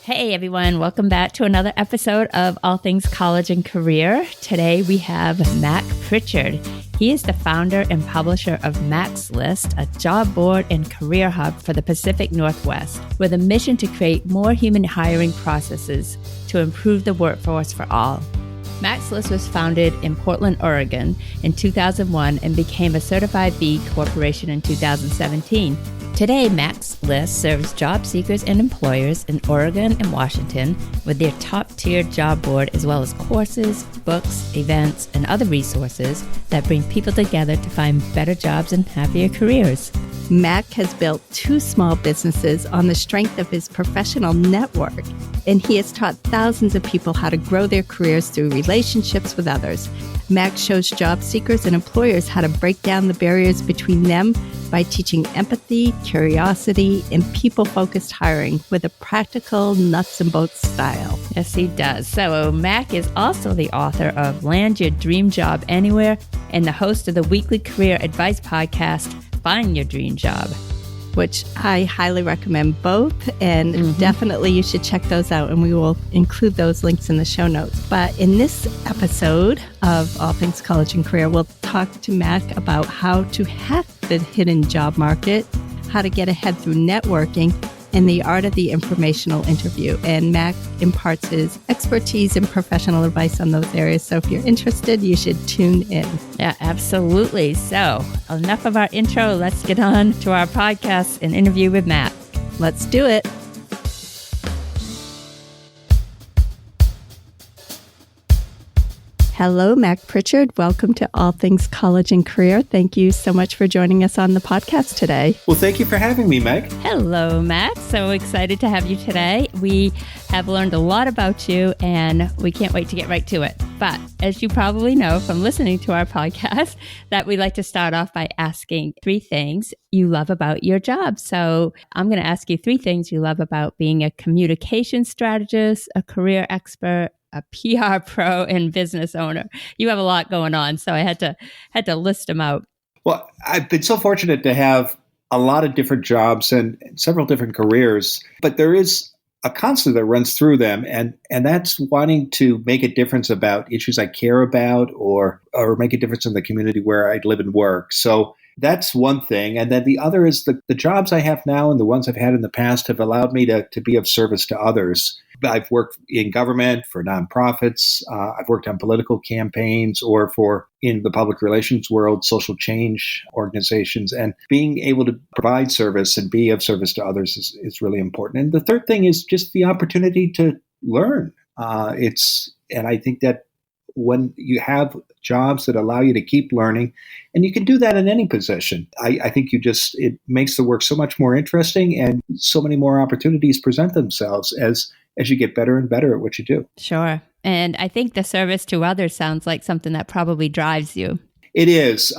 Hey everyone, welcome back to another episode of All Things College and Career. Today we have Mac Prichard. He is the founder and publisher of Mac's List, a job board and career hub for the Pacific Northwest, with a mission to create more human hiring processes to improve the workforce for all. Mac's List was founded in Portland, Oregon in 2001 and became a Certified B Corporation in 2017. Today, Mac's List serves job seekers and employers in Oregon and Washington with their top-tier job board, as well as courses, books, events, and other resources that bring people together to find better jobs and happier careers. Mac has built 2 small businesses on the strength of his professional network, and he has taught thousands of people how to grow their careers through relationships with others. Mac shows job seekers and employers how to break down the barriers between them by teaching empathy, curiosity, and people-focused hiring with a practical, nuts-and-bolts style. Yes, he does. So Mac is also the author of Land Your Dream Job Anywhere and the host of the weekly career advice podcast, Find Your Dream Job, which I highly recommend both, and definitely you should check those out, and we will include those links in the show notes. But in this episode of All Things College and Career, we'll talk to Mac about how to hack the hidden job market, how to get ahead through networking, and the art of the informational interview. And Mac imparts his expertise and professional advice on those areas. So if you're interested, you should tune in. Yeah, absolutely. So enough of our intro. Let's get on to our podcast and interview with Mac. Let's do it. Hello, Mac Prichard. Welcome to All Things College and Career. Thank you so much for joining us on the podcast today. Well, thank you for having me, Meg. Hello, Mac. So excited to have you today. We have learned a lot about you, and we can't wait to get right to it. But as you probably know from listening to our podcast, that we like to start off by asking 3 things you love about your job. So I'm going to ask you 3 things you love about being a communication strategist, a career expert, a PR pro, and business owner. You have a lot going on, so I had to list them out. Well, I've been so fortunate to have a lot of different jobs and several different careers, but there is a constant that runs through them, and that's wanting to make a difference about issues I care about or make a difference in the community where I live and work. So that's one thing. And then the other is the jobs I have now and the ones I've had in the past have allowed me to be of service to others. I've worked in government for nonprofits. I've worked on political campaigns or in the public relations world, social change organizations. And being able to provide service and be of service to others is really important. And the third thing is just the opportunity to learn. And I think that when you have jobs that allow you to keep learning, and you can do that in any position, I think it makes the work so much more interesting, and so many more opportunities present themselves as you get better and better at what you do. Sure. And I think the service to others sounds like something that probably drives you. It is.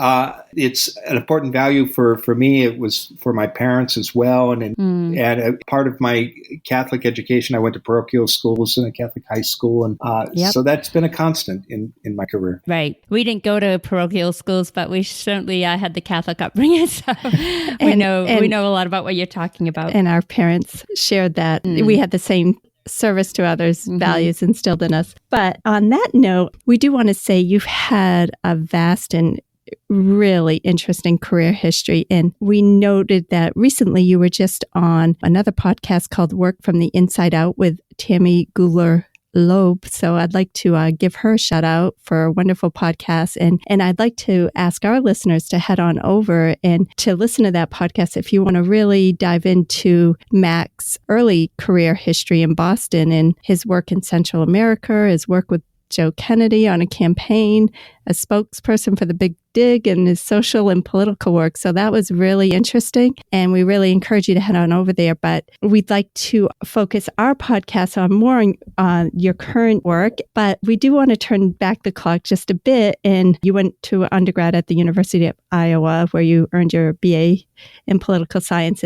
It's an important value for me. It was for my parents as well. And a part of my Catholic education, I went to parochial schools and a Catholic high school. And so that's been a constant in my career. Right. We didn't go to parochial schools, but we certainly had the Catholic upbringing. So we know a lot about what you're talking about. And our parents shared that. We had the same service to others, values instilled in us. But on that note, we do want to say you've had a vast and really interesting career history. And we noted that recently you were just on another podcast called Work from the Inside Out with Tammy Guler-Loeb. So I'd like to give her a shout out for a wonderful podcast. And I'd like to ask our listeners to head on over and to listen to that podcast if you want to really dive into Mac's early career history in Boston and his work in Central America, his work with Joe Kennedy on a campaign, a spokesperson for the Big Dig, and his social and political work. So that was really interesting, and we really encourage you to head on over there. But we'd like to focus our podcast on more on your current work, but we do want to turn back the clock just a bit. And you went to undergrad at the University of Iowa, where you earned your BA in political science,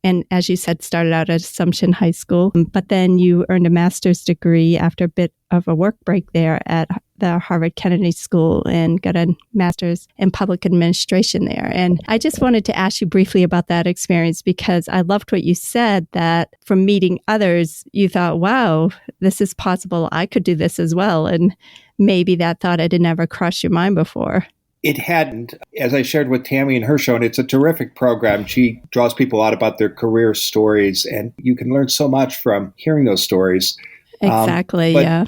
and as you said, started out at Assumption High School, but then you earned a master's degree after a bit of a work break there at the Harvard Kennedy School and got a master's in public administration there. And I just wanted to ask you briefly about that experience because I loved what you said, that from meeting others, you thought, wow, this is possible. I could do this as well. And maybe that thought had never crossed your mind before. It hadn't. As I shared with Tammy in her show, and it's a terrific program. She draws people out about their career stories, and you can learn so much from hearing those stories. Exactly, yeah.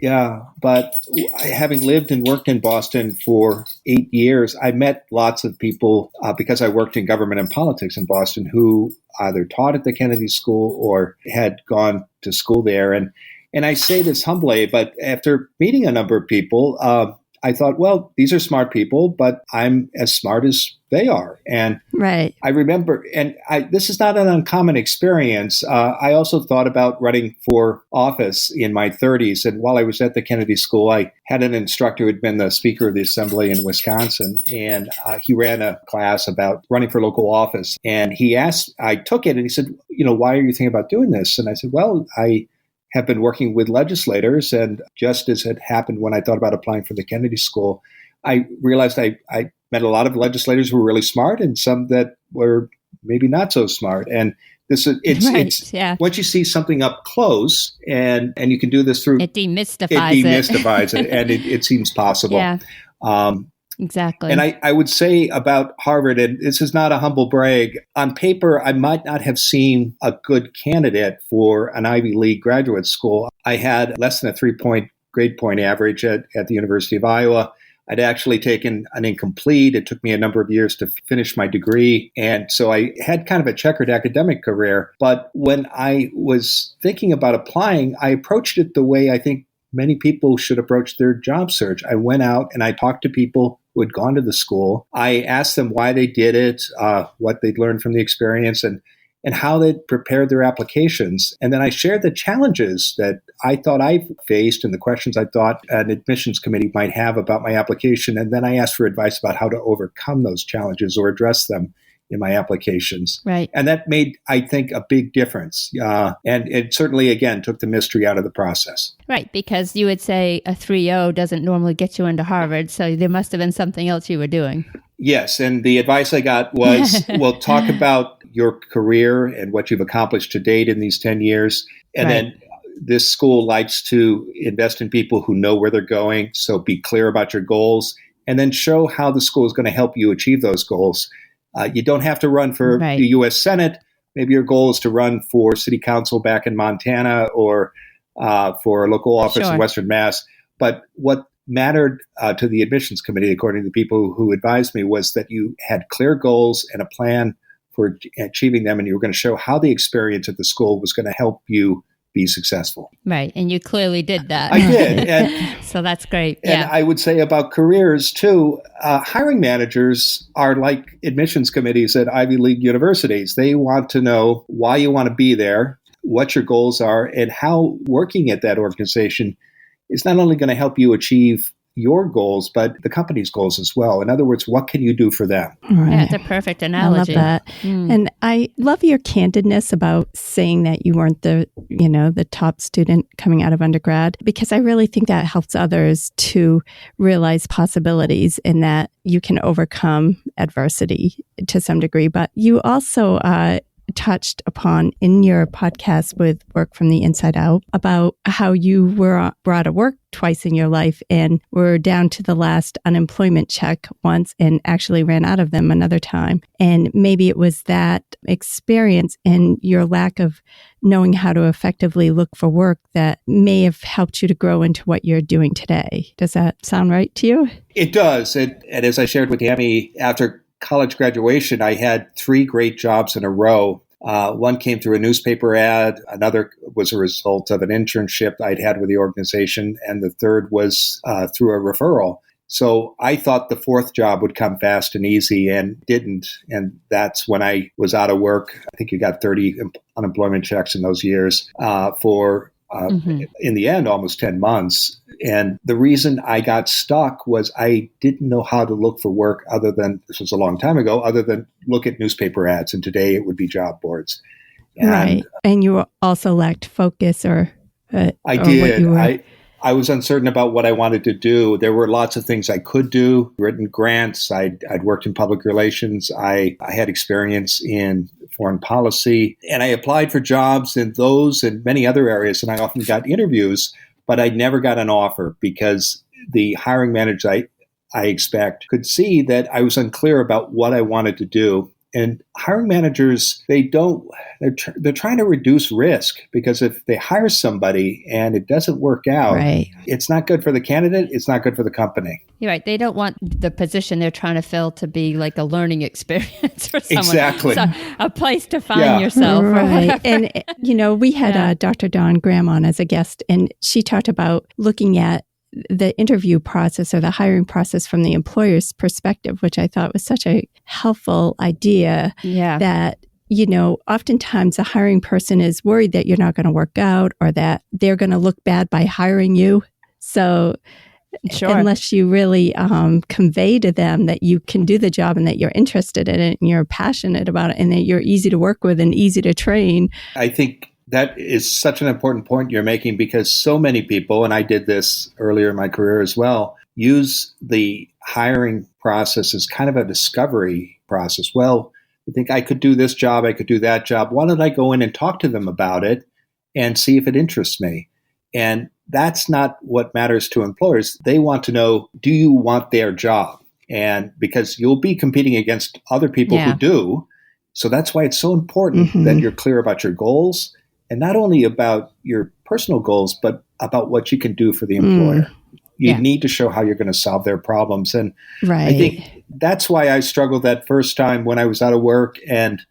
Yeah, but having lived and worked in Boston for 8 years, I met lots of people because I worked in government and politics in Boston who either taught at the Kennedy School or had gone to school there. And I say this humbly, but after meeting a number of people, I thought, well, these are smart people, but I'm as smart as they are. And right. I remember, and this is not an uncommon experience. I also thought about running for office in my 30s. And while I was at the Kennedy School, I had an instructor who had been the Speaker of the Assembly in Wisconsin. And he ran a class about running for local office. And I took it and he said, why are you thinking about doing this? And I said, well, I have been working with legislators, and just as had happened when I thought about applying for the Kennedy School, I realized I met a lot of legislators who were really smart and some that were maybe not so smart. And it's once you see something up close, and you can do this through it demystifies it, and it seems possible. Yeah. Exactly. And I would say about Harvard, and this is not a humble brag, on paper, I might not have seemed a good candidate for an Ivy League graduate school. I had less than a 3-point grade point average at the University of Iowa. I'd actually taken an incomplete. It took me a number of years to finish my degree. And so I had kind of a checkered academic career. But when I was thinking about applying, I approached it the way I think many people should approach their job search. I went out and I talked to people who had gone to the school. I asked them why they did it, what they'd learned from the experience, and how they'd prepared their applications. And then I shared the challenges that I thought I faced and the questions I thought an admissions committee might have about my application. And then I asked for advice about how to overcome those challenges or address them in my applications. Right. And that made, I think, a big difference. And it certainly, again, took the mystery out of the process. Right, because you would say a 3.0 doesn't normally get you into Harvard, so there must have been something else you were doing. Yes, and the advice I got was, well, talk about your career and what you've accomplished to date in these 10 years. And then this school likes to invest in people who know where they're going, so be clear about your goals, and then show how the school is going to help you achieve those goals. You don't have to run for the U.S. Senate. Maybe your goal is to run for city council back in Montana or for a local office in Western Mass. But what mattered to the admissions committee, according to the people who advised me, was that you had clear goals and a plan for achieving them, and you were going to show how the experience at the school was going to help you be successful. Right. And you clearly did that. I did. And, so that's great. And I would say about careers too, hiring managers are like admissions committees at Ivy League universities. They want to know why you want to be there, what your goals are, and how working at that organization is not only going to help you achieve your goals, but the company's goals as well. In other words, what can you do for them? Right. Yeah, it's a perfect analogy. I love that. And I love your candidness about saying that you weren't the top student coming out of undergrad, because I really think that helps others to realize possibilities and that you can overcome adversity to some degree. But you also touched upon in your podcast with Work from the Inside Out about how you were brought to work twice in your life and were down to the last unemployment check once and actually ran out of them another time. And maybe it was that experience and your lack of knowing how to effectively look for work that may have helped you to grow into what you're doing today. Does that sound right to you? It does. And as I shared with Tammy, after college graduation, I had 3 great jobs in a row. One came through a newspaper ad. Another was a result of an internship I'd had with the organization. And the third was through a referral. So I thought the 4th job would come fast and easy, and didn't. And that's when I was out of work. I think you got 30 unemployment checks in those years for in the end, almost 10 months. And the reason I got stuck was I didn't know how to look for work other than, this was a long time ago, other than look at newspaper ads. And today it would be job boards. And right. And you also lacked focus or I did. I was uncertain about what I wanted to do. There were lots of things I could do, written grants. I'd worked in public relations. I had experience in foreign policy. And I applied for jobs in those and many other areas. And I often got interviews, but I never got an offer because the hiring manager I expect could see that I was unclear about what I wanted to do. And hiring managers, they're trying to reduce risk, because if they hire somebody and it doesn't work out, right, it's not good for the candidate. It's not good for the company. You're right. They don't want the position they're trying to fill to be like a learning experience for someone. Exactly. So a place to find yourself. Right. And, we had Dr. Dawn Graham on as a guest, and she talked about looking at the interview process or the hiring process from the employer's perspective, which I thought was such a helpful idea. Yeah. That, oftentimes the hiring person is worried that you're not going to work out or that they're going to look bad by hiring you. So unless you really convey to them that you can do the job and that you're interested in it and you're passionate about it and that you're easy to work with and easy to train. I think that is such an important point you're making, because so many people, and I did this earlier in my career as well, use the hiring process as kind of a discovery process. Well, I think I could do this job, I could do that job. Why don't I go in and talk to them about it and see if it interests me? And that's not what matters to employers. They want to know, do you want their job? And because you'll be competing against other people who do. So that's why it's so important that you're clear about your goals. And not only about your personal goals, but about what you can do for the employer. You need to show how you're going to solve their problems. And I think that's why I struggled that first time when I was out of work. And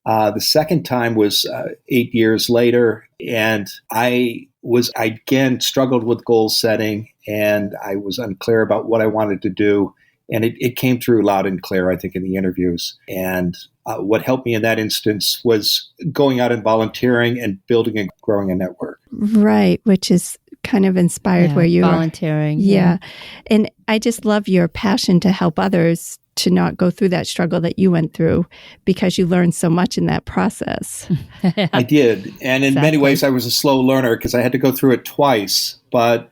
the second time was 8 years later. And I again struggled with goal setting, and I was unclear about what I wanted to do. And it came through loud and clear, I think, in the interviews. And what helped me in that instance was going out and volunteering and building and growing a network. Right, which is kind of inspired where you volunteering. Yeah. And I just love your passion to help others to not go through that struggle that you went through, because you learned so much in that process. I did. And in many ways, I was a slow learner because I had to go through it twice. But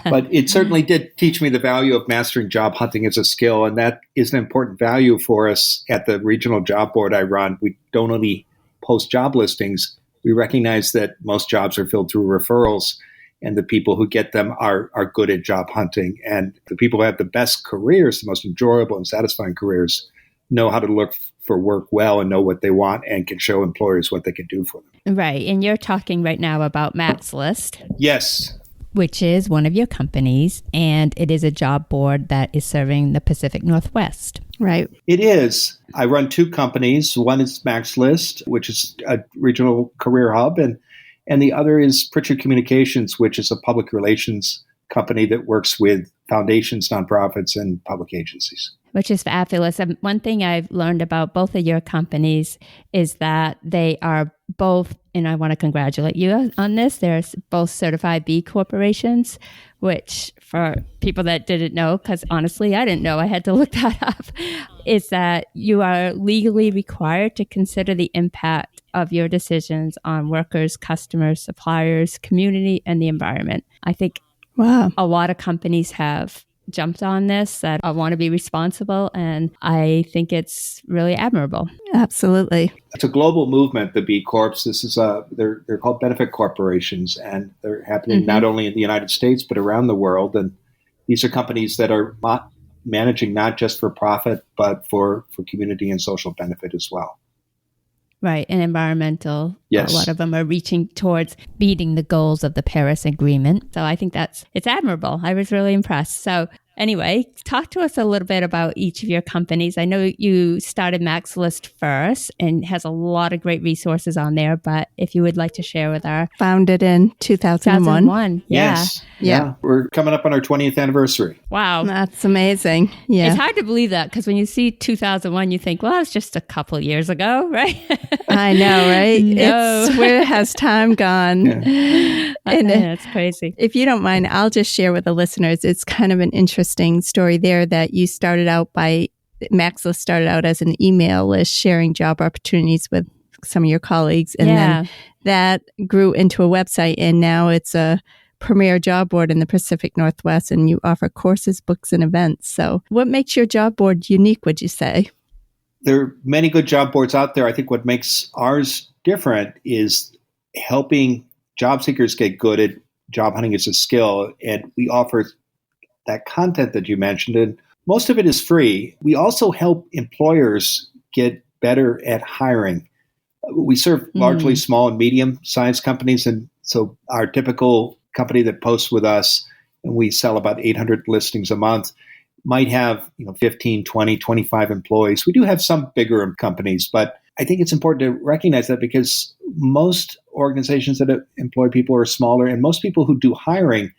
but it certainly did teach me the value of mastering job hunting as a skill. And that is an important value for us at the regional job board I run. We don't only post job listings. We recognize that most jobs are filled through referrals, and the people who get them are good at job hunting. And the people who have the best careers, the most enjoyable and satisfying careers, know how to look for work well and know what they want and can show employers what they can do for them. Right. And you're talking right now about Max List. Yes. Which is one of your companies, and it is a job board that is serving the Pacific Northwest. Right. It is. I run two companies. One is Max List, which is a regional career hub, and the other is Prichard Communications, which is a public relations company that works with foundations, nonprofits, and public agencies. Which is fabulous. And one thing I've learned about both of your companies is that they are both, and I want to congratulate you on this, they're both certified B corporations, which for people that didn't know, because honestly, I didn't know, I had to look that up, is that you are legally required to consider the impact of your decisions on workers, customers, suppliers, community, and the environment. I think a lot of companies have jumped on this, that I want to be responsible, and I think it's really admirable. Absolutely. It's a global movement, the B Corps. This is they're called benefit corporations, and they're happening not only in the United States but around the world. And these are companies that are managing not just for profit but for community and social benefit as well. Right, and environmental. Yes. A lot of them are reaching towards meeting the goals of the Paris Agreement. So I think it's admirable. I was really impressed. So anyway, talk to us a little bit about each of your companies. I know you started Max List first and has a lot of great resources on there, but if you would like to share with our... Founded in 2001. Yes. Yeah. We're coming up on our 20th anniversary. Wow. That's amazing. Yeah. It's hard to believe that, because when you see 2001, you think, well, it's just a couple of years ago, right? I know, right? No. Where has time gone? Yeah. It's crazy. If you don't mind, I'll just share with the listeners. It's kind of an interesting story there that you started out by, Max List started out as an email list sharing job opportunities with some of your colleagues. And then that grew into a website, and now it's a premier job board in the Pacific Northwest, and you offer courses, books, and events. So what makes your job board unique, would you say? There are many good job boards out there. I think what makes ours different is helping job seekers get good at job hunting as a skill. And we offer that content that you mentioned, and most of it is free. We also help employers get better at hiring. We serve largely small and medium-sized companies, and so our typical company that posts with us, and we sell about 800 listings a month, might have 15, 20, 25 employees. We do have some bigger companies, but I think it's important to recognize that because most organizations that employ people are smaller, and most people who do hiring,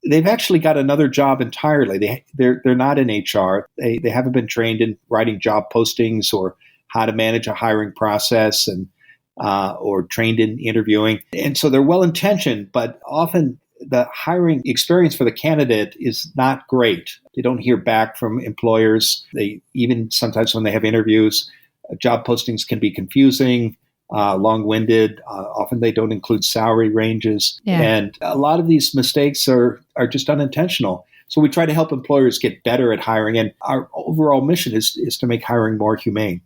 they've actually got another job entirely. They're not in HR. They haven't been trained in writing job postings or how to manage a hiring process and or trained in interviewing. And so they're well-intentioned, but often the hiring experience for the candidate is not great. They don't hear back from employers. They even sometimes when they have interviews, job postings can be confusing, long-winded. Often they don't include salary ranges. Yeah. And a lot of these mistakes are just unintentional. So we try to help employers get better at hiring. And our overall mission is to make hiring more humane.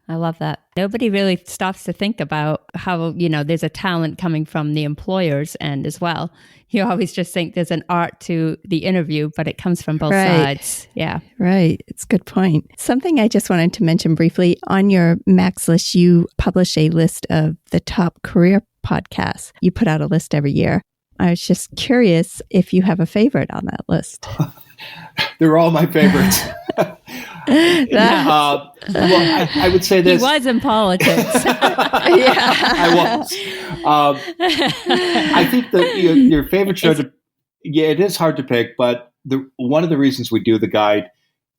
I love that. Nobody really stops to think about how, there's a talent coming from the employer's end as well. You always just think there's an art to the interview, but it comes from both sides. Yeah. Right. It's a good point. Something I just wanted to mention briefly, on your Max list, you publish a list of the top career podcasts. You put out a list every year. I was just curious if you have a favorite on that list. They're all my favorites. I would say this. He was in politics. I was. I think that your favorite show, it is hard to pick, but one of the reasons we do the guide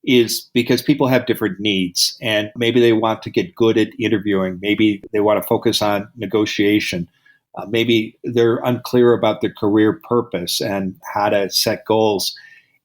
is because people have different needs, and maybe they want to get good at interviewing. Maybe they want to focus on negotiation. Maybe they're unclear about their career purpose and how to set goals.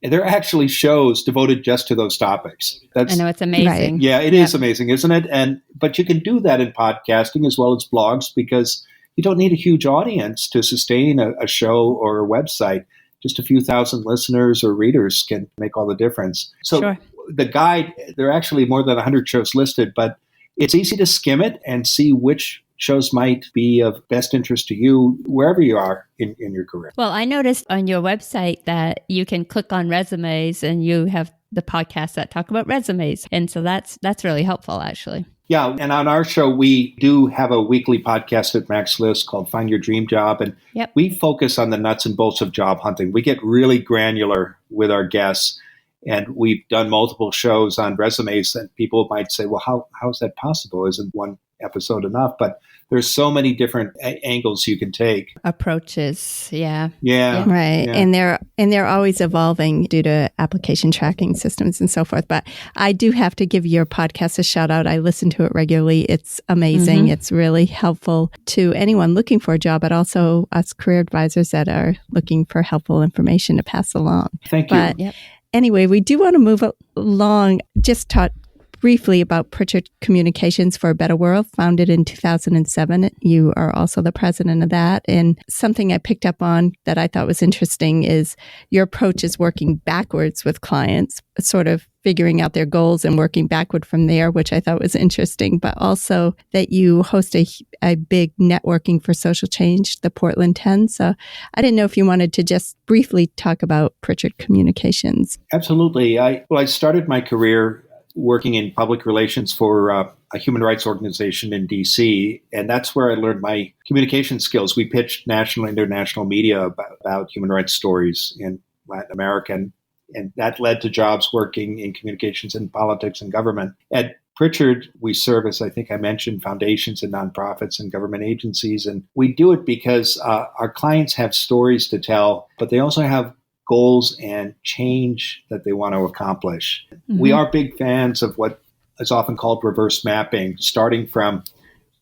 And there are actually shows devoted just to those topics. I know, it's amazing. Right. Yeah, it is amazing, isn't it? But you can do that in podcasting as well as blogs because you don't need a huge audience to sustain a show or a website. Just a few thousand listeners or readers can make all the difference. So the guide, there are actually more than 100 shows listed, but it's easy to skim it and see which shows might be of best interest to you wherever you are in your career. Well, I noticed on your website that you can click on resumes and you have the podcasts that talk about resumes. And so that's really helpful, actually. Yeah. And on our show, we do have a weekly podcast at Max List called Find Your Dream Job. And we focus on the nuts and bolts of job hunting. We get really granular with our guests. And we've done multiple shows on resumes that people might say, well, how is that possible? Isn't one episode enough? But there's so many different angles you can take. Approaches. Yeah. Right. Yeah. And they're always evolving due to application tracking systems and so forth. But I do have to give your podcast a shout out. I listen to it regularly. It's amazing. Mm-hmm. It's really helpful to anyone looking for a job, but also us career advisors that are looking for helpful information to pass along. Thank you. But anyway, we do want to move along. Just talk briefly about Prichard Communications for a Better World, founded in 2007. You are also the president of that. And something I picked up on that I thought was interesting is your approach is working backwards with clients, sort of figuring out their goals and working backward from there, which I thought was interesting, but also that you host a big networking for social change, the Portland 10. So I didn't know if you wanted to just briefly talk about Prichard Communications. Absolutely. I started my career working in public relations for a human rights organization in D.C., and that's where I learned my communication skills. We pitched national and international media about human rights stories in Latin America, and that led to jobs working in communications and politics and government. At Prichard, we serve, as I think I mentioned, foundations and nonprofits and government agencies, and we do it because our clients have stories to tell, but they also have goals and change that they want to accomplish. Mm-hmm. We are big fans of what is often called reverse mapping, starting from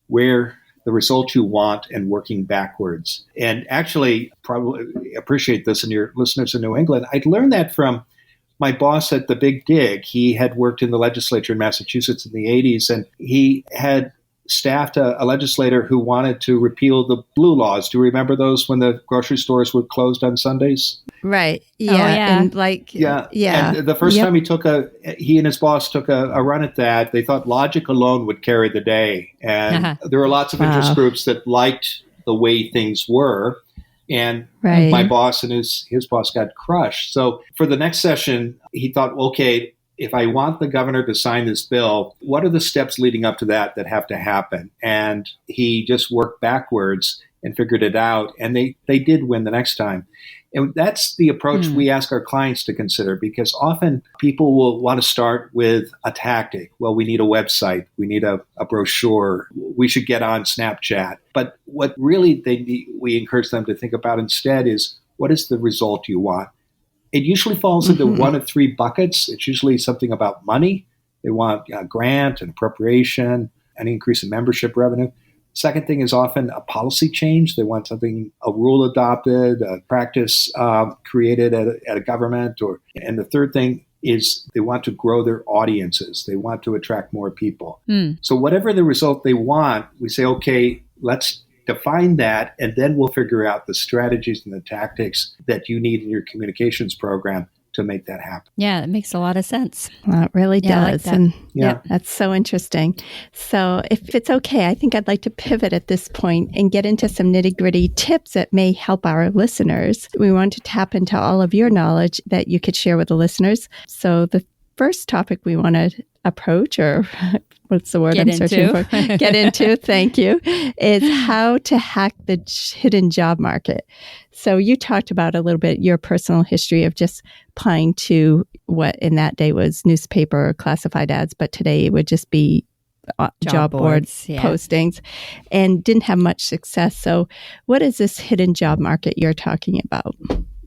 where the results you want and working backwards. And actually, probably appreciate this in your listeners in New England. I'd learned that from my boss at the Big Dig. He had worked in the legislature in Massachusetts in the 80s, and he had staffed a legislator who wanted to repeal the blue laws. Do you remember those when the grocery stores were closed on Sundays? Right. Yeah. Oh, yeah. And And the first time he and his boss took a run at that, they thought logic alone would carry the day. And there were lots of interest groups that liked the way things were. And my boss and his boss got crushed. So for the next session, he thought, okay, if I want the governor to sign this bill, what are the steps leading up to that have to happen? And he just worked backwards and figured it out. And they did win the next time. And that's the approach we ask our clients to consider, because often people will want to start with a tactic. Well, we need a website. We need a brochure. We should get on Snapchat. But what really we encourage them to think about instead is, what is the result you want? It usually falls into one of three buckets. It's usually something about money. They want a grant, an appropriation, an increase in membership revenue. Second thing is often a policy change. They want a rule adopted, a practice created at a government. And the third thing is they want to grow their audiences. They want to attract more people. So whatever the result they want, we say, okay, let's define that, and then we'll figure out the strategies and the tactics that you need in your communications program to make that happen. Yeah, it makes a lot of sense. Well, it really does. Like and that's so interesting. So if it's okay, I think I'd like to pivot at this point and get into some nitty-gritty tips that may help our listeners. We want to tap into all of your knowledge that you could share with the listeners. So the first topic we want to approach, or what's the word searching for? Get into, thank you, is how to hack the hidden job market. So you talked about a little bit your personal history of just applying to what in that day was newspaper or classified ads, but today it would just be job board postings, and didn't have much success. So what is this hidden job market you're talking about?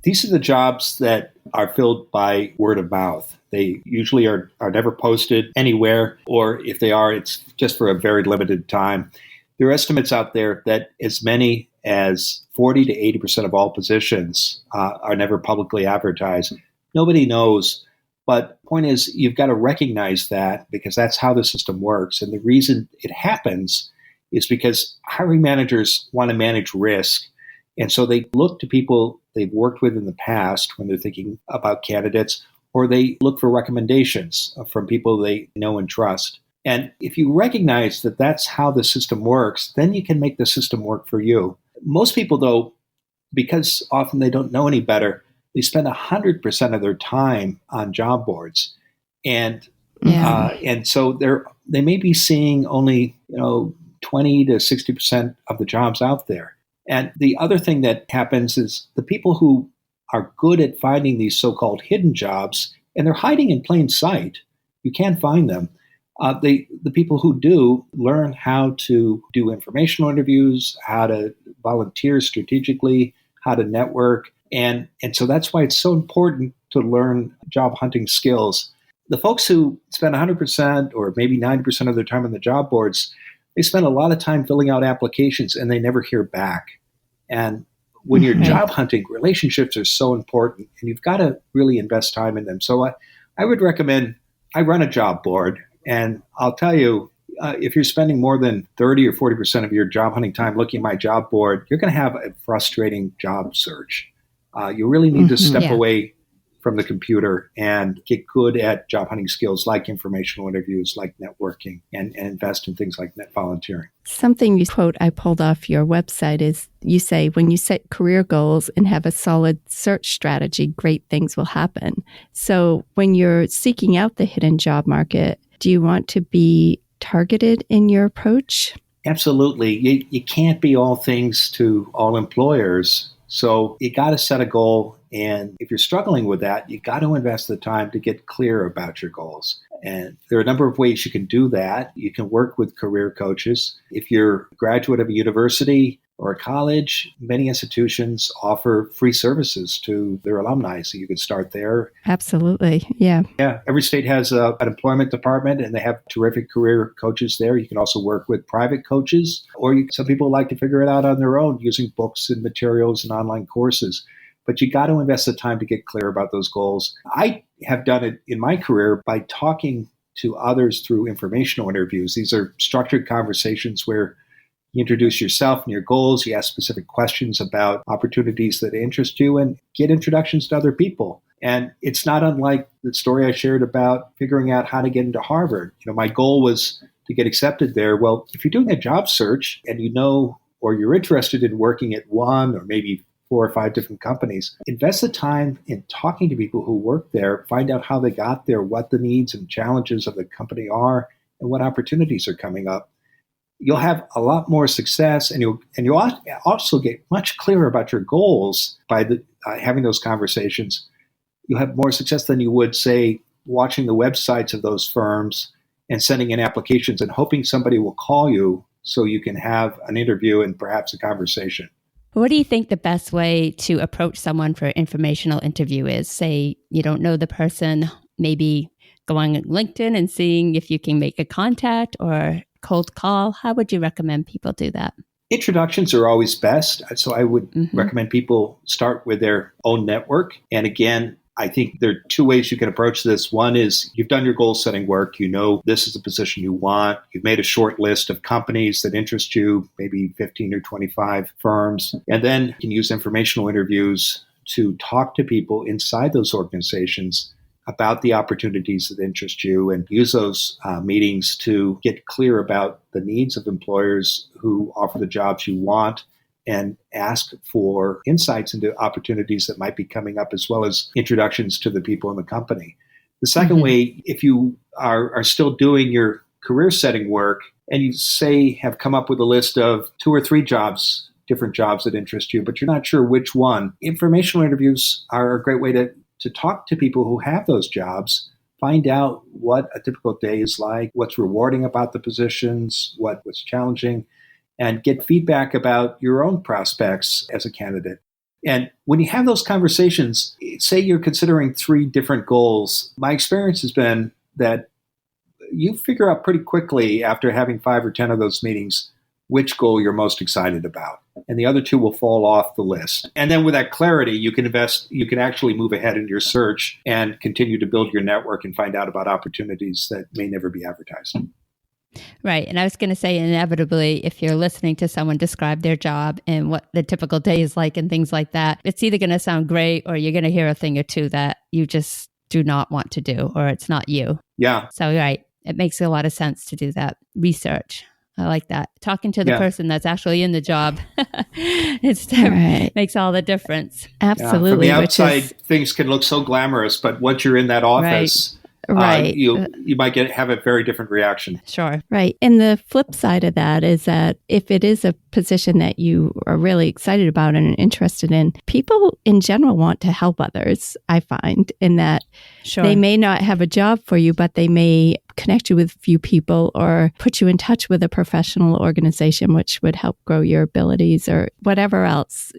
These are the jobs that are filled by word of mouth. They usually are never posted anywhere, or if they are, it's just for a very limited time. There are estimates out there that as many as 40 to 80% of all positions are never publicly advertised. Nobody knows. But the point is, you've got to recognize that, because that's how the system works. And the reason it happens is because hiring managers want to manage risk. And so they look to people they've worked with in the past when they're thinking about candidates, or they look for recommendations from people they know and trust. And if you recognize that that's how the system works, then you can make the system work for you. Most people, though, because often they don't know any better, they spend 100% of their time on job boards. And so they may be seeing only 20 to 60% of the jobs out there. And the other thing that happens is the people who are good at finding these so-called hidden jobs, and they're hiding in plain sight. You can't find them. The people who do learn how to do informational interviews, how to volunteer strategically, how to network. And so that's why it's so important to learn job hunting skills. The folks who spend 100% or maybe 90% of their time on the job boards, they spend a lot of time filling out applications and they never hear back. And when you're job hunting, relationships are so important, and you've got to really invest time in them. So I would recommend, I run a job board, and I'll tell you, if you're spending more than 30 or 40% of your job hunting time looking at my job board, you're going to have a frustrating job search. You really need to step away from the computer and get good at job hunting skills like informational interviews, like networking, and invest in things like net volunteering. Something you quote I pulled off your website is, you say, when you set career goals and have a solid search strategy, great things will happen. So when you're seeking out the hidden job market, do you want to be targeted in your approach? Absolutely. You can't be all things to all employers. So you got to set a goal. And if you're struggling with that, you got to invest the time to get clear about your goals. And there are a number of ways you can do that. You can work with career coaches. If you're a graduate of a university or a college, many institutions offer free services to their alumni. So you can start there. Absolutely. Yeah. Yeah. Every state has an employment department, and they have terrific career coaches there. You can also work with private coaches, or some people like to figure it out on their own using books and materials and online courses. But you got to invest the time to get clear about those goals. I have done it in my career by talking to others through informational interviews. These are structured conversations where you introduce yourself and your goals, you ask specific questions about opportunities that interest you, and get introductions to other people. And it's not unlike the story I shared about figuring out how to get into Harvard. My goal was to get accepted there. Well, if you're doing a job search and or you're interested in working at one or maybe 4 or 5 different companies, invest the time in talking to people who work there, find out how they got there, what the needs and challenges of the company are, and what opportunities are coming up. You'll have a lot more success, and you'll also get much clearer about your goals by having those conversations. You'll have more success than you would, say, watching the websites of those firms and sending in applications and hoping somebody will call you so you can have an interview and perhaps a conversation. What do you think the best way to approach someone for an informational interview is? Say you don't know the person, maybe going on LinkedIn and seeing if you can make a contact, or cold call. How would you recommend people do that? Introductions are always best. So I would recommend people start with their own network. And again, I think there are 2 ways you can approach this. One is you've done your goal setting work. You know this is the position you want. You've made a short list of companies that interest you, maybe 15 or 25 firms. And then you can use informational interviews to talk to people inside those organizations about the opportunities that interest you, and use those meetings to get clear about the needs of employers who offer the jobs you want, and ask for insights into opportunities that might be coming up, as well as introductions to the people in the company. The second way, if you are still doing your career setting work and you say have come up with a list of 2 or 3 different jobs that interest you, but you're not sure which one, informational interviews are a great way to talk to people who have those jobs, find out what a typical day is like, what's rewarding about the positions, what's challenging, and get feedback about your own prospects as a candidate. And when you have those conversations, say you're considering 3 different goals, my experience has been that you figure out pretty quickly after having 5 or 10 of those meetings which goal you're most excited about. And the other 2 will fall off the list. And then with that clarity, you can actually move ahead in your search and continue to build your network and find out about opportunities that may never be advertised. Right. And I was going to say, inevitably, if you're listening to someone describe their job and what the typical day is like and things like that, it's either going to sound great or you're going to hear a thing or 2 that you just do not want to do, or it's not you. Yeah. So, right. It makes a lot of sense to do that research. I like that. Talking to the person that's actually in the job makes all the difference. Absolutely. From the outside, things can look so glamorous, but once you're in that office, you might have a very different reaction. Sure. Right. And the flip side of that is that if it is a position that you are really excited about and interested in, people in general want to help others, I find, in that they may not have a job for you, but they may connect you with a few people or put you in touch with a professional organization, which would help grow your abilities or whatever else.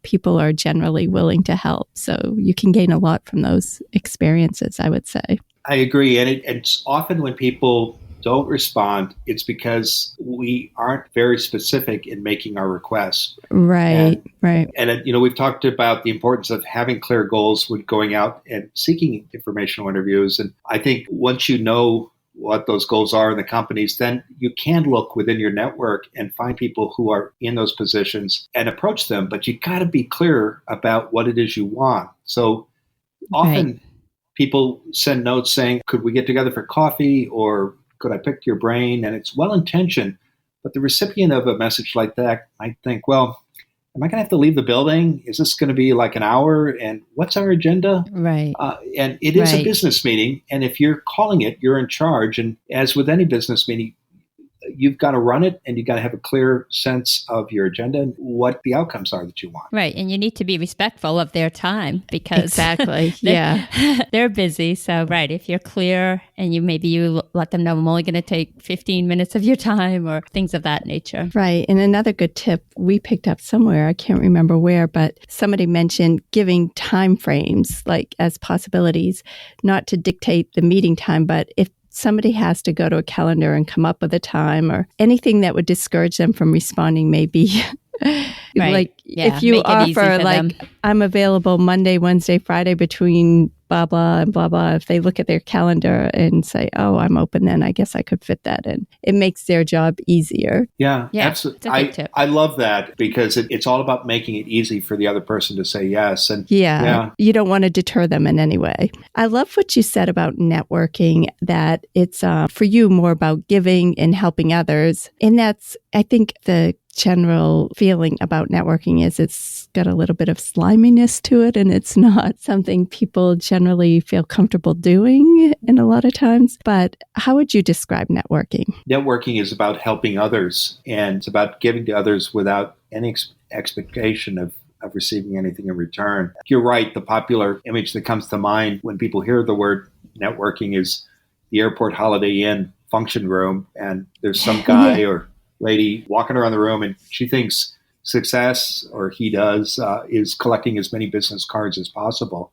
People are generally willing to help. So you can gain a lot from those experiences, I would say. I agree. And it's often when people don't respond, it's because we aren't very specific in making our requests. Right. And we've talked about the importance of having clear goals when going out and seeking informational interviews. And I think once you know what those goals are in the companies, then you can look within your network and find people who are in those positions and approach them. But you got to be clear about what it is you want. So often people send notes saying, could we get together for coffee, or could I pick your brain? And it's well-intentioned, but the recipient of a message like that might think, well, am I going to have to leave the building? Is this going to be like an hour? And what's our agenda? Right. And it is a business meeting. And if you're calling it, you're in charge. And as with any business meeting, you've got to run it, and you've got to have a clear sense of your agenda and what the outcomes are that you want. Right. And you need to be respectful of their time because they're busy. So, if you're clear and you let them know, I'm only going to take 15 minutes of your time or things of that nature. Right. And another good tip we picked up somewhere, I can't remember where, but somebody mentioned giving time frames as possibilities, not to dictate the meeting time, but if somebody has to go to a calendar and come up with a time, or anything that would discourage them from responding may be Right. Like Yeah, if you make it easy offer for like, them. I'm available Monday, Wednesday, Friday between blah, blah, and blah, blah. If they look at their calendar and say, oh, I'm open then, I guess I could fit that in. It makes their job easier. Yeah, Yeah, absolutely. it's a good tip. I love that because it's all about making it easy for the other person to say yes. And Yeah, you don't want to deter them in any way. I love what you said about networking, that it's for you more about giving and helping others. And that's, I think, the general feeling about networking is it's got a little bit of sliminess to it, and it's not something people generally feel comfortable doing in a lot of times. But how would you describe networking? networking is about helping others, and it's about giving to others without any expectation of receiving anything in return. You're right. The popular image that comes to mind when people hear the word networking is the airport Holiday Inn function room, and there's some guy or lady walking around the room, and she thinks success, or he does, is collecting as many business cards as possible.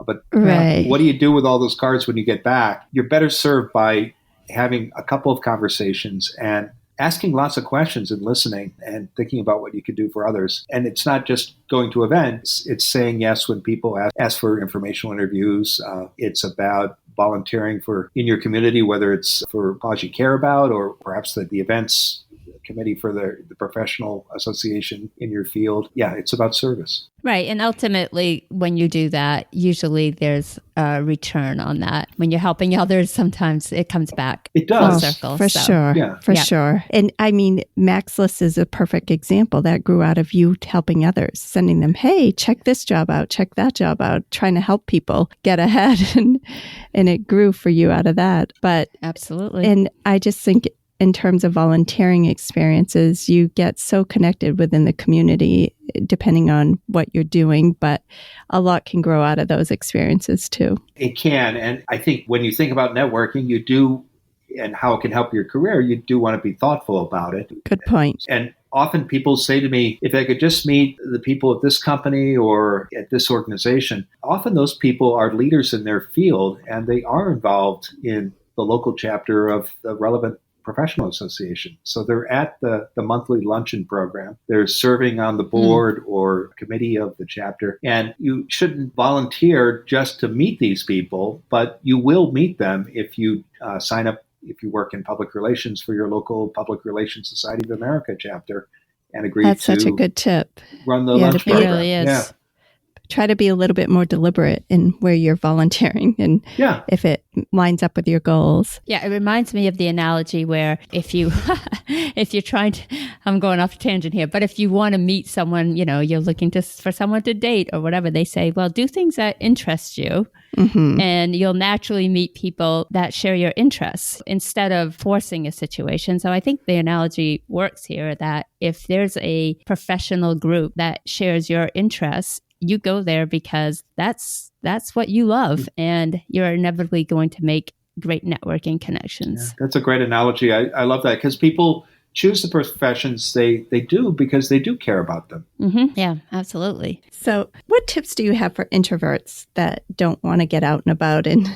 But Right. what do you do with all those cards when you get back? You're better served by having a couple of conversations and asking lots of questions and listening and thinking about what you could do for others. And it's not just going to events. It's saying yes when people ask for informational interviews. It's about volunteering in your community, whether it's for a cause you care about, or perhaps the events committee for the professional association in your field. Yeah, it's about service. Right. And ultimately, when you do that, usually there's a return on that. When you're helping others, sometimes it comes back. It does. Full circle. For sure. Yeah. For Yeah. sure. And I mean, Maxless is a perfect example that grew out of you helping others, sending them, hey, check this job out, check that job out, trying to help people get ahead. And it grew for you out of that. But, Absolutely. and I just think in terms of volunteering experiences, you get so connected within the community, depending on what you're doing, but a lot can grow out of those experiences too. It can. And I think when you think about networking, you do, and how it can help your career, you do want to be thoughtful about it. Good point. And often people say to me, if I could just meet the people at this company or at this organization, often those people are leaders in their field, and they are involved in the local chapter of the relevant professional association. So they're at the monthly luncheon program. They're serving on the board or committee of the chapter. And you shouldn't volunteer just to meet these people, but you will meet them if you sign up, if you work in public relations for your local Public Relations Society of America chapter and agree That's to such a good tip. run the Yeah, lunch it program. really is. Yeah. Try to be a little bit more deliberate in where you're volunteering and Yeah. if it lines up with your goals. Yeah, it reminds me of the analogy where if you're trying to, I'm going off a tangent here, but if you want to meet someone, you're looking for someone to date or whatever, they say, well, do things that interest you. Mm-hmm. And you'll naturally meet people that share your interests instead of forcing a situation. So I think the analogy works here, that if there's a professional group that shares your interests, you go there because that's what you love, and you're inevitably going to make great networking connections. Yeah, that's a great analogy. I love that, because people choose the professions they do because they do care about them. Mm-hmm. Yeah, absolutely. So what tips do you have for introverts that don't want to get out and about, and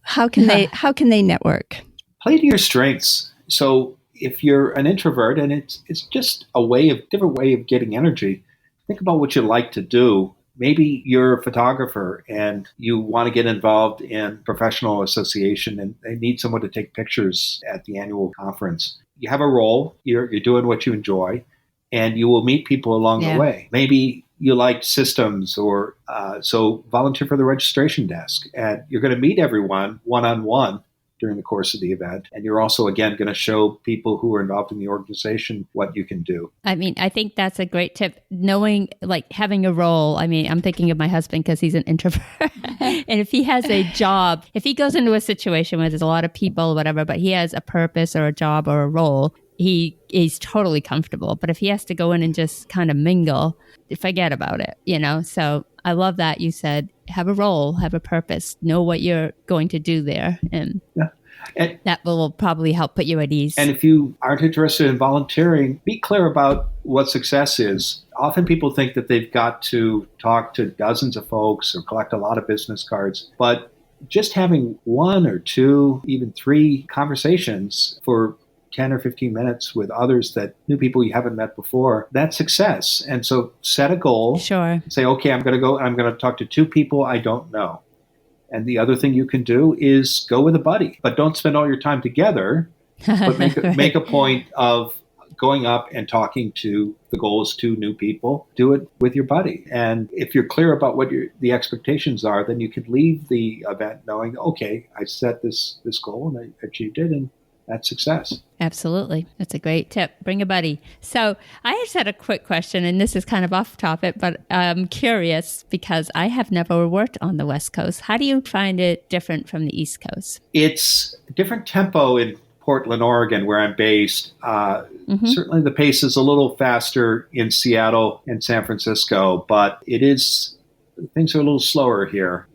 how can they network? Play to your strengths. So if you're an introvert and it's just different way of getting energy, think about what you like to do. Maybe you're a photographer and you want to get involved in professional association and they need someone to take pictures at the annual conference. You have a role, you're doing what you enjoy, and you will meet people along the way. Maybe you like systems, or so volunteer for the registration desk, and you're going to meet everyone one-on-one during the course of the event. And you're also, again, going to show people who are involved in the organization what you can do. I mean, I think that's a great tip. Knowing, like, having a role. I mean, I'm thinking of my husband because he's an introvert. And if he has a job, if he goes into a situation where there's a lot of people, whatever, but he has a purpose or a job or a role, he's totally comfortable. But if he has to go in and just kind of mingle, forget about it, So I love that you said, have a role, have a purpose, know what you're going to do there. And that will probably help put you at ease. And if you aren't interested in volunteering, be clear about what success is. Often people think that they've got to talk to dozens of folks or collect a lot of business cards, but just having one or two, even three conversations for 10 or 15 minutes with others new people you haven't met before, that's success. And so set a goal. Sure. Say, okay, I'm going to talk to 2 people I don't know. And the other thing you can do is go with a buddy, but don't spend all your time together, but make a point of going up and talking to, the goal is 2 new people. Do it with your buddy. And if you're clear about what the expectations are, then you can leave the event knowing, okay, I set this goal and I achieved it, and that's success. Absolutely. That's a great tip. Bring a buddy. So I just had a quick question, and this is kind of off topic, but I'm curious because I have never worked on the West Coast. How do you find it different from the East Coast? It's a different tempo in Portland, Oregon, where I'm based. Certainly the pace is a little faster in Seattle and San Francisco, but things are a little slower here.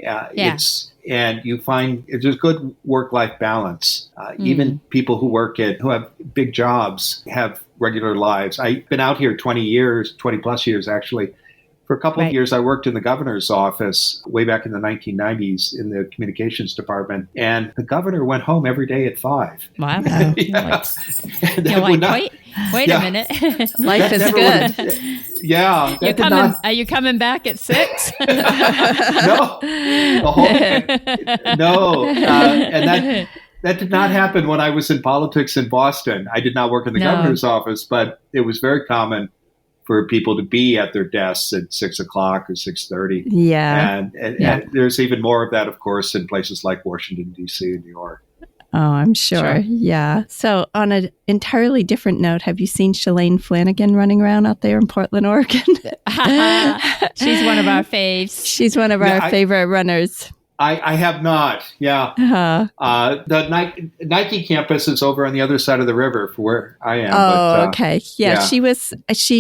And you find there's good work-life balance. Even people who have big jobs have regular lives. I've been out here 20 plus years actually. For a couple of years, I worked in the governor's office way back in the 1990s in the communications department. And the governor went home every day at 5. Wow. Wait a minute. Life is good. Yeah. Are you coming back at 6? No. No. And that did not happen when I was in politics in Boston. I did not work in the governor's office, but it was very common for people to be at their desks at 6 o'clock or 6:30. Yeah. And there's even more of that, of course, in places like Washington, D.C. and New York. Oh, I'm sure. Yeah. So on an entirely different note, have you seen Shalane Flanagan running around out there in Portland, Oregon? She's one of our faves. She's one of our favorite runners. I have not. Yeah. The Nike campus is over on the other side of the river for where I am. Oh, okay. Yeah, she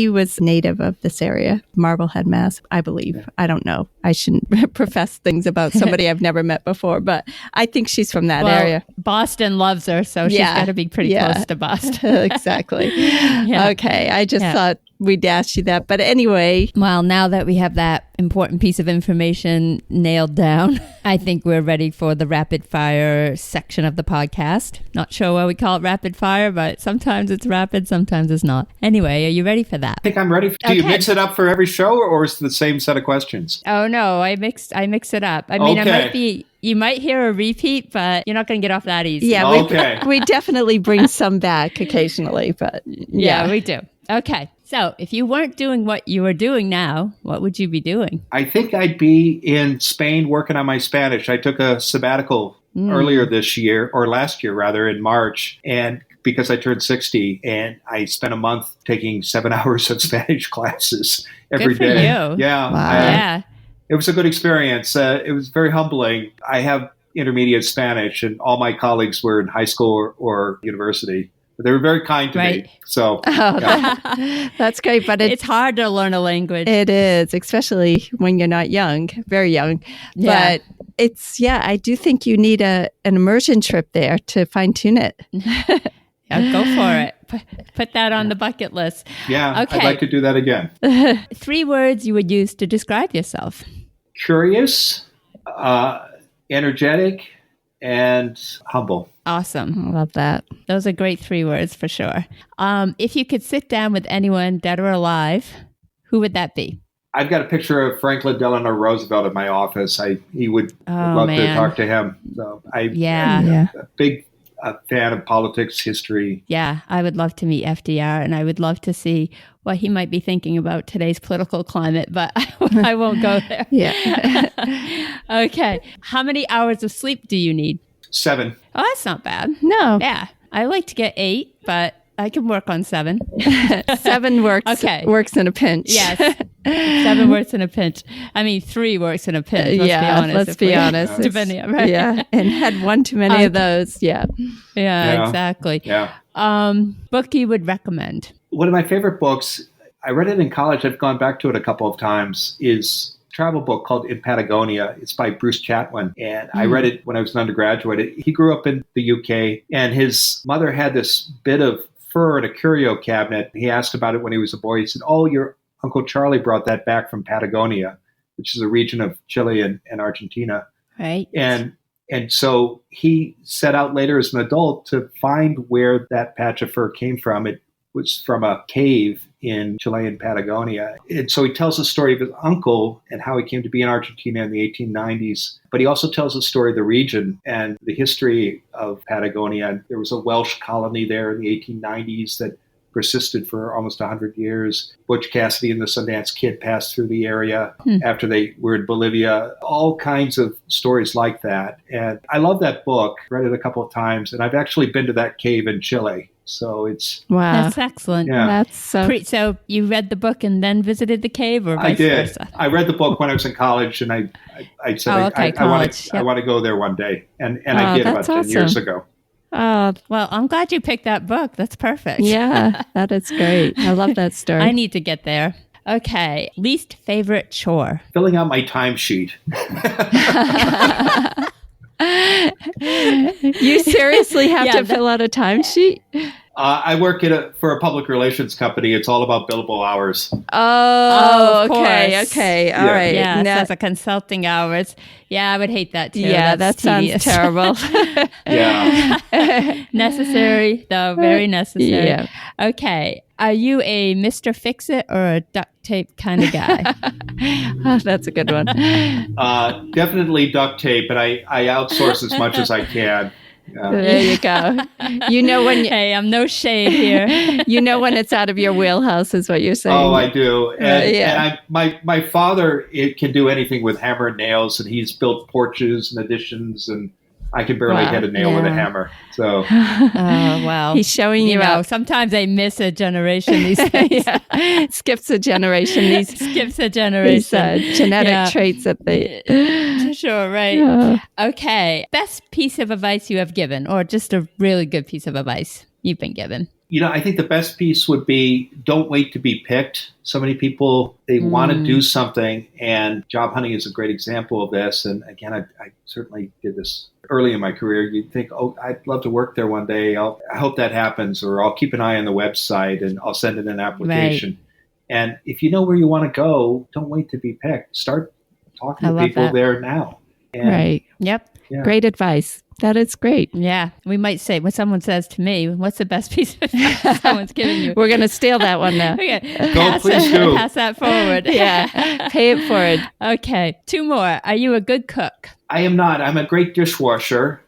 was native of this area, Marblehead, Mass, I believe. Yeah. I don't know. I shouldn't profess things about somebody I've never met before, but I think she's from that area. Boston loves her, so she's got to be pretty close to Boston. Exactly. Okay. I just thought we'd ask you that. But anyway. Well, now that we have that important piece of information nailed down, I think we're ready for the rapid fire section of the podcast. Not sure why we call it rapid fire, but sometimes it's rapid, sometimes it's not. Anyway, are you ready for that? I think I'm ready. Do you mix it up for every show, or is it the same set of questions? Oh, no, I mix it up. I mean, you might hear a repeat, but you're not going to get off that easy. Yeah, we definitely bring some back occasionally, but yeah, we do. Okay. So if you weren't doing what you are doing now, what would you be doing? I think I'd be in Spain working on my Spanish. I took a sabbatical earlier this year, or last year rather, in March, and because I turned 60, and I spent a month taking 7 hours of Spanish classes every day. Good for you. Yeah. Wow. It was a good experience. It was very humbling. I have intermediate Spanish, and all my colleagues were in high school or university. They were very kind to me. So that's great. But it's hard to learn a language. It is, especially when you're not young, very young. Yeah. But I do think you need an immersion trip there to fine tune it. Go for it. Put that on the bucket list. Yeah, okay. I'd like to do that again. 3 words you would use to describe yourself. Curious, energetic, and humble. Awesome. I love that. Those are great 3 words for sure. If you could sit down with anyone, dead or alive, who would that be? I've got a picture of Franklin Delano Roosevelt in my office. He would love to talk to him. So I'm a big fan of politics, history. Yeah, I would love to meet FDR, and I would love to see what he might be thinking about today's political climate, but I won't go there. Yeah. Okay. How many hours of sleep do you need? 7. Oh, that's not bad. No. Yeah. I like to get 8, but I can work on 7. 7 works. Okay. Works in a pinch. Yes. 7 works in a pinch. I mean, 3 works in a pinch. Let's be honest. Depending on, right? Yeah. And had one too many of those. Yeah. Yeah, exactly. Yeah. Book you would recommend? One of my favorite books, I read it in college, I've gone back to it a couple of times, is a travel book called In Patagonia. It's by Bruce Chatwin. And I read it when I was an undergraduate. He grew up in the UK, and his mother had this bit of fur in a curio cabinet. He asked about it when he was a boy. He said, "Oh, your Uncle Charlie brought that back from Patagonia," which is a region of Chile and Argentina. Right. And And so he set out later as an adult to find where that patch of fur came from. It was from a cave in Chilean Patagonia. And so he tells the story of his uncle and how he came to be in Argentina in the 1890s. But he also tells the story of the region and the history of Patagonia. There was a Welsh colony there in the 1890s that persisted for almost 100 years. Butch Cassidy and the Sundance Kid passed through the area after they were in Bolivia. All kinds of stories like that. And I love that book. Read it a couple of times. And I've actually been to that cave in Chile. So it's... Wow. That's excellent. Yeah. That's So you read the book and then visited the cave, or vice I did. versa? I read the book when I was in college, and I said, I want to go there one day. And I did about 10 years ago. Oh, Well, I'm glad you picked that book. That's perfect. yeah, that is great. I love that story. I need to get there. Okay. Least favorite chore? Filling out my timesheet. You seriously have Yeah, to fill out a timesheet? I work for a public relations company. It's all about billable hours. Oh, of okay, course. okay, all Yeah. right. Yeah, it Now- says a consulting hours. Yeah, I would hate that too. yeah, that That's sounds tedious. terrible. Yeah. Necessary, though, very necessary. Yeah. Okay. Are you a Mr. Fix-It or a duct tape kind of guy? Oh, that's a good one. Definitely duct tape, but I outsource as much as I can. There you go. You know when Hey, I'm no shade here. you know when it's out of your wheelhouse is what you're saying. Oh, I do. And, yeah. and my father can do anything with hammer and nails, and he's built porches and additions, and I can barely Wow. hit a nail with a Yeah. hammer. So Oh, well. He's showing you know, out. sometimes they miss a generation these days. Yeah. Skips a generation. These Skips a generation. genetic Yeah. traits that they. Sure, right. Yeah. Okay. Best piece of advice you have given, or just a really good piece of advice you've been given? I think the best piece would be don't wait to be picked. So many people, they want to do something, and job hunting is a great example of this. And again, I certainly did this early in my career. You'd think, oh, I'd love to work there one day. I hope that happens, or I'll keep an eye on the website and I'll send in an application. Right. And if you know where you want to go, don't wait to be picked. Start talking to people there now. And, Right. Yep. Yeah. Great advice. That is great. Yeah. We might say, when someone says to me, what's the best piece of advice someone's giving you? We're going to steal that one now. Okay. Please do. Pass that forward. Yeah. Pay it forward. Okay. Two more. Are you a good cook? I am not. I'm a great dishwasher.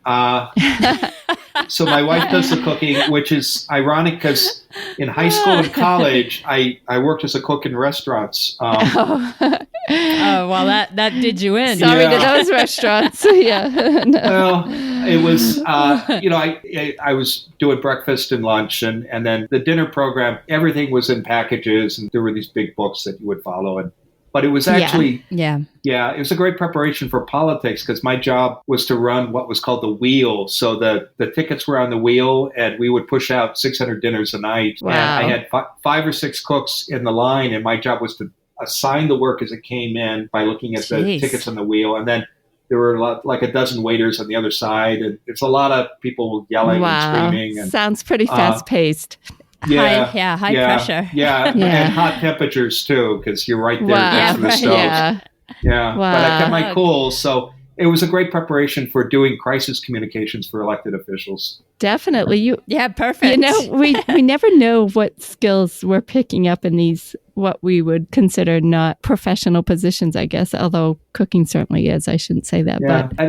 So my wife does the cooking, which is ironic because in high school and college, I worked as a cook in restaurants. Oh, well, that did you in. Sorry Yeah. to those restaurants. Yeah. No. Well, it was, I was doing breakfast and lunch, and then the dinner program, everything was in packages, and there were these big books that you would follow. But it was actually, it was a great preparation for politics because my job was to run what was called the wheel. So the tickets were on the wheel, and we would push out 600 dinners a night. Wow. And I had 5 or 6 cooks in the line, and my job was to assign the work as it came in by looking at the tickets on the wheel. And then there were like a dozen waiters on the other side. And it's a lot of people yelling and screaming. And, sounds pretty fast-paced. High pressure. Yeah, and hot temperatures too, because you're right there next to the stove. Yeah. But I kept my cool, so it was a great preparation for doing crisis communications for elected officials. Definitely. Perfect. We never know what skills we're picking up in these, what we would consider not professional positions, I guess, although cooking certainly is. I shouldn't say that. Yeah. But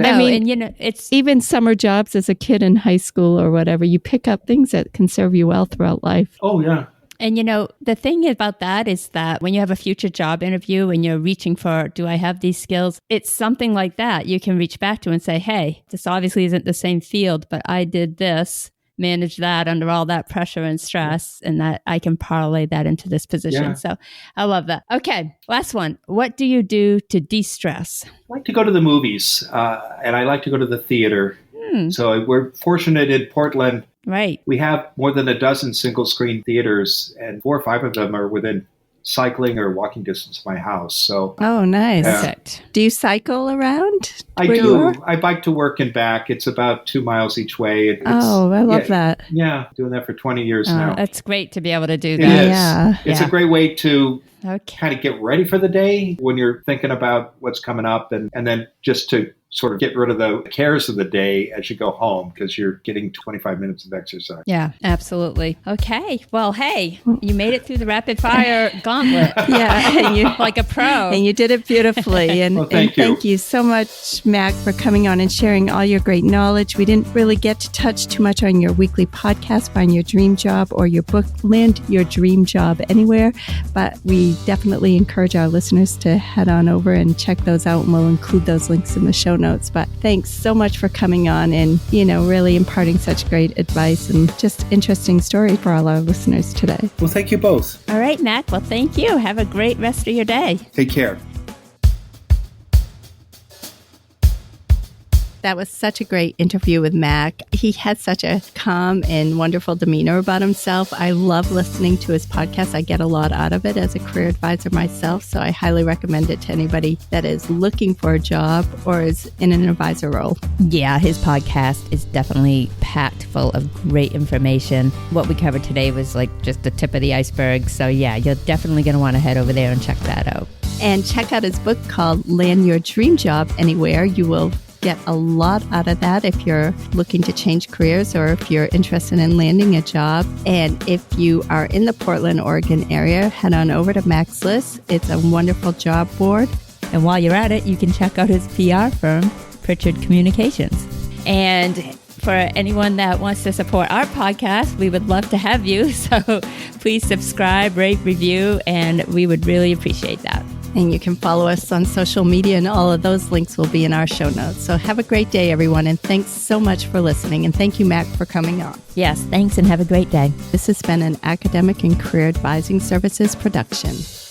it's even summer jobs as a kid in high school or whatever, you pick up things that can serve you well throughout life. Oh, yeah. And, the thing about that is that when you have a future job interview and you're reaching for, do I have these skills? It's something like that you can reach back to and say, hey, this obviously isn't the same field, but I did this, manage that under all that pressure and stress, and that I can parlay that into this position. Yeah. So I love that. Okay, last one. What do you do to de-stress? I like to go to the movies, and I like to go to the theater. So we're fortunate in Portland. Right. We have more than a dozen single-screen theaters, and 4 or 5 of them are within cycling or walking distance of my house. So, oh, nice. Perfect. Do you cycle around? I do. I bike to work and back. It's about 2 miles each way. I love that. Yeah, doing that for 20 years now. That's great to be able to do It that. is. Yeah. It's a great way to Okay. kind of get ready for the day when you're thinking about what's coming up, and then just to sort of get rid of the cares of the day as you go home because you're getting 25 minutes of exercise. Yeah, absolutely. Okay. Well, hey, you made it through the rapid fire gauntlet. Yeah, and you like a pro. And you did it beautifully. And, well, thank you so much, Mac, for coming on and sharing all your great knowledge. We didn't really get to touch too much on your weekly podcast, Find Your Dream Job, or your book, Land Your Dream Job Anywhere. But we definitely encourage our listeners to head on over and check those out, and we'll include those links in the show notes. But thanks so much for coming on and, really imparting such great advice and just interesting story for all our listeners today. Well, thank you both. All right, Mac. Well, thank you. Have a great rest of your day. Take care. That was such a great interview with Mac. He had such a calm and wonderful demeanor about himself. I love listening to his podcast. I get a lot out of it as a career advisor myself, so I highly recommend it to anybody that is looking for a job or is in an advisor role. Yeah, his podcast is definitely packed full of great information. What we covered today was like just the tip of the iceberg. So yeah, you're definitely going to want to head over there and check that out. And check out his book called Land Your Dream Job Anywhere. You will get a lot out of that if you're looking to change careers or if you're interested in landing a job. And if you are in the Portland, Oregon area, head on over to Mac's List. It's a wonderful job board. And while you're at it, you can check out his PR firm, Prichard Communications. And for anyone that wants to support our podcast, we would love to have you. So please subscribe, rate, review, and we would really appreciate that. And you can follow us on social media, and all of those links will be in our show notes. So have a great day, everyone, and thanks so much for listening. And thank you, Mac, for coming on. Yes, thanks, and have a great day. This has been an Academic and Career Advising Services production.